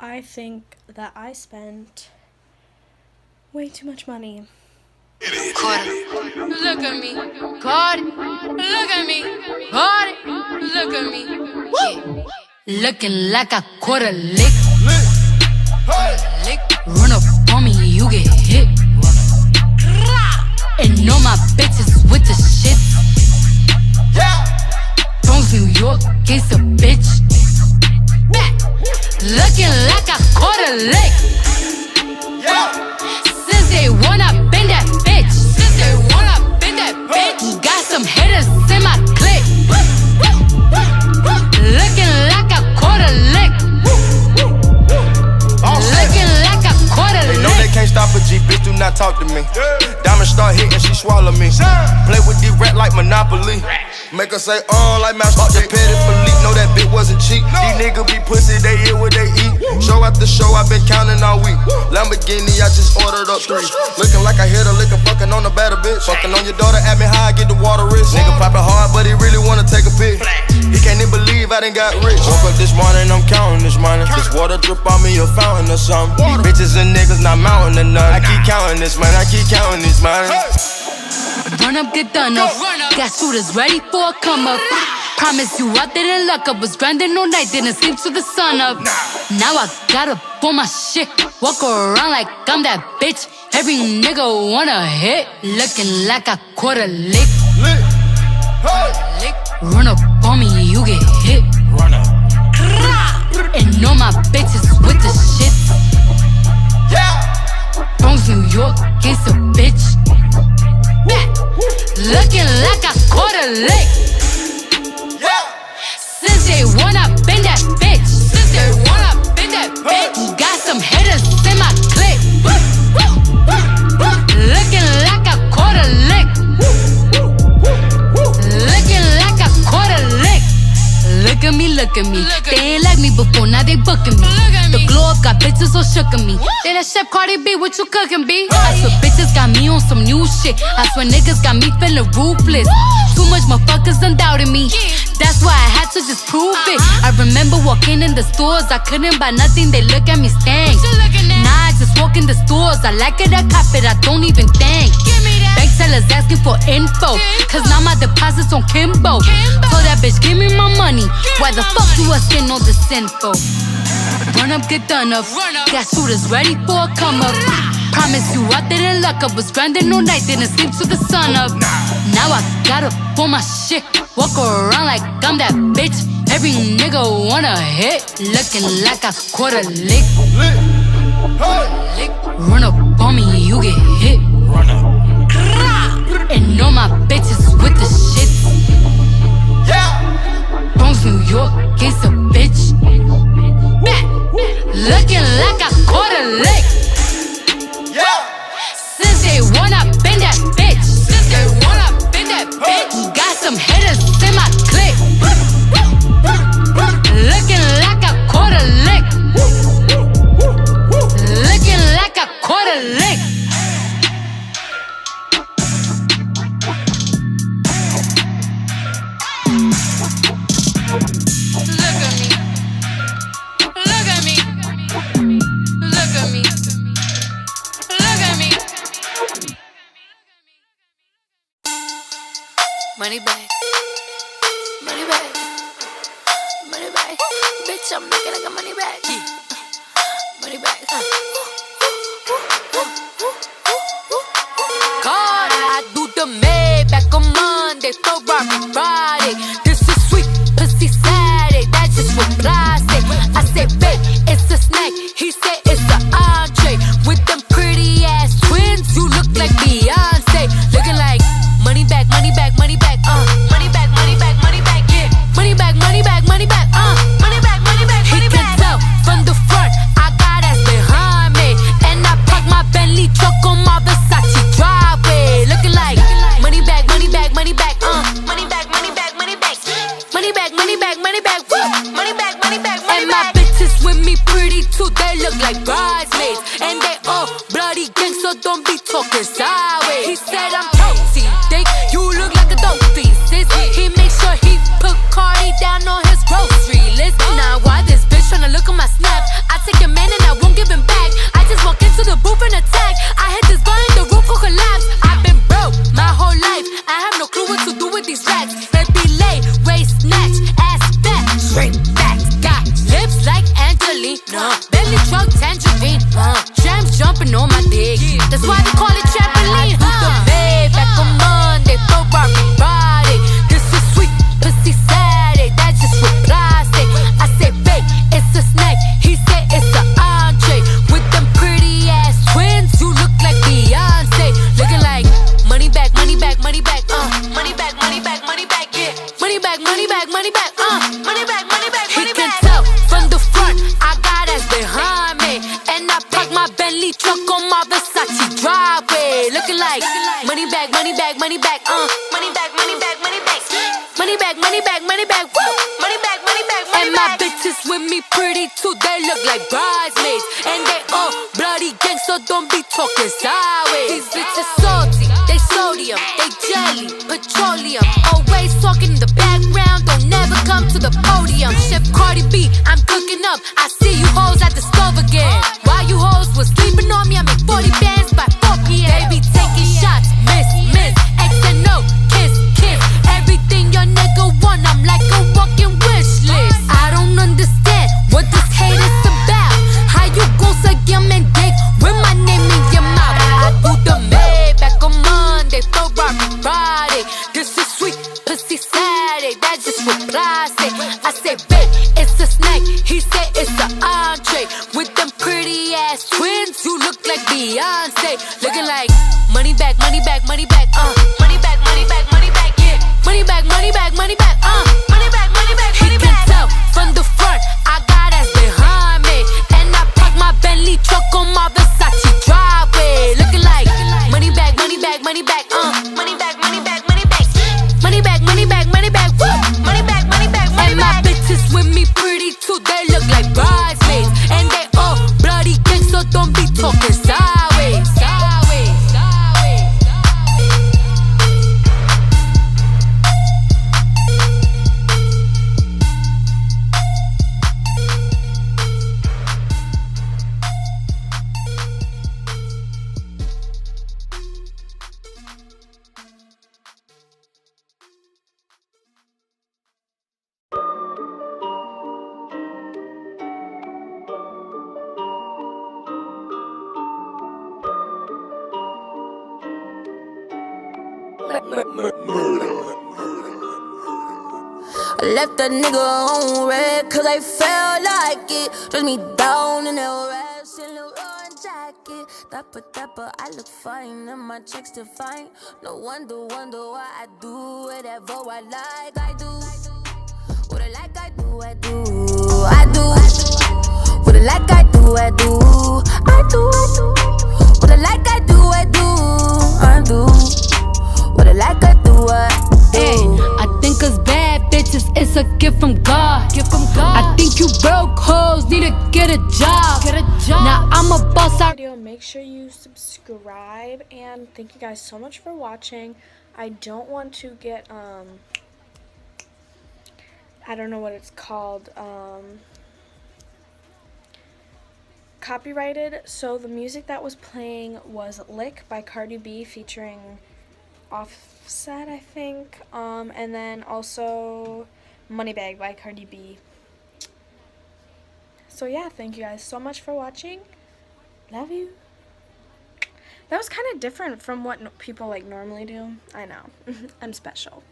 I think that I spent way too much money. Cardi, look at me. Cardi, look at me. Cardi, look at me. Yeah. Looking like a quarter lick. Run up on me, you get hit. And all my bitches with the shit. Bronx, New York, it's a bitch. Looking like a quarter lick. Since day one, I been that bitch. Since day one, I been that bitch. Got some hitters in my clique. Looking like a quarter lick. Looking like a quarter lick. They know they can't stop a G, bitch, do not talk to me. Diamond start hitting, she swallow me. Play with the rat like Monopoly. Make her say, like Master the petty Philippe. Know that bitch wasn't cheap. These niggas be pussy, they eat what they eat. Show after show, I been counting all week. Lamborghini, I just ordered up 3. Looking like I hit a lick, fucking on a better bitch. Fucking on your daughter, at me high, get the water rich. Nigga poppin' hard, but he really wanna take a pic. He can't even believe I done got rich. Woke up this morning, I'm counting this money. This water drip on me, a fountain or something. Bitches and niggas not mounting or nothing. I keep counting this money, I keep counting this money. Run up, get done up. Got shooters ready for a come up. Promise you I didn't luck up. Was grinding all night, didn't sleep till the sun up. Now I gotta pull my shit. Walk around like I'm that bitch. Every nigga wanna hit. Looking like a quarter lick. Run up on me, you get hit. And all my bitches with the shit. Bronx, New York, it's a bitch. Looking like a quarter lick. Since day one, I been that bitch. Since day one, I been that bitch. Got some hitters in my clique. Looking like a quarter lick. Looking like a quarter lick. Look at me, look at me. They ain't like me before, now they booking me. The glow up got bitches all shook at me. They that chef Cardi B, what you cooking, B? I swear bitches got me on some new shit. I swear niggas got me feeling ruthless. Too much motherfuckers done doubted me. That's why I had to just prove it. I remember walking in the stores, I couldn't buy nothing, they look at me stank. Nah, I just walk in the stores, I like it, I cop it, I don't even think. Bank tellers asking for info, cause now my deposits on Kimbo. Told that bitch, give me my money. Why the fuck you asking all this info? Run up, get done up. Got shooters ready for a come up. Promise you I didn't luck up. Was grinding all night, didn't sleep till the sun up. Now I gotta pull my shit. Walk around like I'm that bitch. Every nigga wanna hit. Looking like a quarter lick. Run up on me, you get hit. And all my bitches with the shit. Bronx, New York, it's a bitch. Looking like a quarter lick. Since day one, I been that bitch. Since day one, I been that bitch. Got some hitters in my clique. Looking like a quarter lick. Looking like a quarter lick. Look at me. Look at me. Look at me. Look at me. Money bag. Money bag. Money bag. Bitch, I'm looking like a money bag. Money bag. God, I do the Maybach on Monday, Ferrari Friday. This is sweet, pussy Saturday. That's just what I say. I say, babe, it's a snack. He said it's an entree. With them pretty ass twins, you look like Beyonce. Looking like money back, money back, money back, money back, money back, money back, yeah. Money back, money back, money back, money back, money back, money back. He can tell from the front, I got ass behind me. And I park my Bentley truck on my Versace driveway. Looking like money back, money back, money back, money back, money back, money back. Money back, money back, money back, money back, money back, money back. And my bitches with me pretty too, they look like bridesmaids. And they all bloody gang, so don't be talking sideways. He said I'm protein, think you look like a dope fiend, sis. He makes sure he put Cardi down on his grocery list. Now why this bitch tryna look at my snap? I take your man me. Bentley truck, tangerine. Jams jumping on my dick. That's why they call it trampoline. I the bed back on Monday, throw Barbie Friday. This is sweet, pussy Saturday. That's just what I say. I say, babe, it's a snack. He said it's an entree. With them pretty ass twins, you look like Beyonce. Looking like money back, money back, money back, money back, money back, money back, yeah. Money back, money back, money back, money back, money back, money back. He can tell from the front, I got ass behind me, and I park my Bentley truck on my Versace driveway. Looking like money back, money back, money back, money back, money back, money back, money back, money back, money back, woo, money back, money back, money back. And my bitches with me pretty too, they look like bridesmaids, and they all bloody gang, so don't be talking sideways. These bitches salty, they sodium, they jelly, petroleum, always talking in the background, don't never come to the podium. Chef Cardi B, I'm cooking up, I see you hoes at the stove again. While you hoes was sleeping on me, I make 40 bands by 4 p.m. They be taking shots, miss, miss, X and O, kiss, kiss. Everything your nigga want, I'm like a walking wish list. I don't understand what this hate is about. How you gon' suck your man dick with my name in your mouth? I do the Maybach on Monday, throw Barbie Friday. This is sweet, pussy Saturday. That's just what I say. I say, babe, it's a snack. He said it's an entree. With them pretty ass twins, you look like Beyonce. Looking like money back, money back, money back, money back, money back, money back, yeah. Money back, money back, money back, money back, money back, money back. He can tell from the front, I got ass behind me, and I park my Bentley truck on my Versace driveway. Looking like money back, money back, money back, money back, money back, money back, money back, money back, money back, woo, money back, money back, money back. And my bitches with me pretty too, they look like bridesmaids, and they all bloody gang, so don't be talking sideways. Sideways, sideways, I left that nigga on red, cause I felt like it. Dress me down in that red Saint Laurent jacket. Dapper, I look fine, and my checks define. No wonder why I do whatever I like. I do what I like, I do. I do what I like, I do. I do what I like, I do. I do what I like, I do. Hey, I think us bad bitches, it's a gift from God. I think you broke hoes need to get a job. Now I'm a boss out. Video, make sure you subscribe, and thank you guys so much for watching. I don't want to get I don't know what it's called, copyrighted. So the music that was playing was Lick by Cardi B featuring Offset, I think, and then also Moneybag by Cardi B. So yeah, thank you guys so much for watching. Love you. That was kind of different from what people like normally do. I know. I'm special.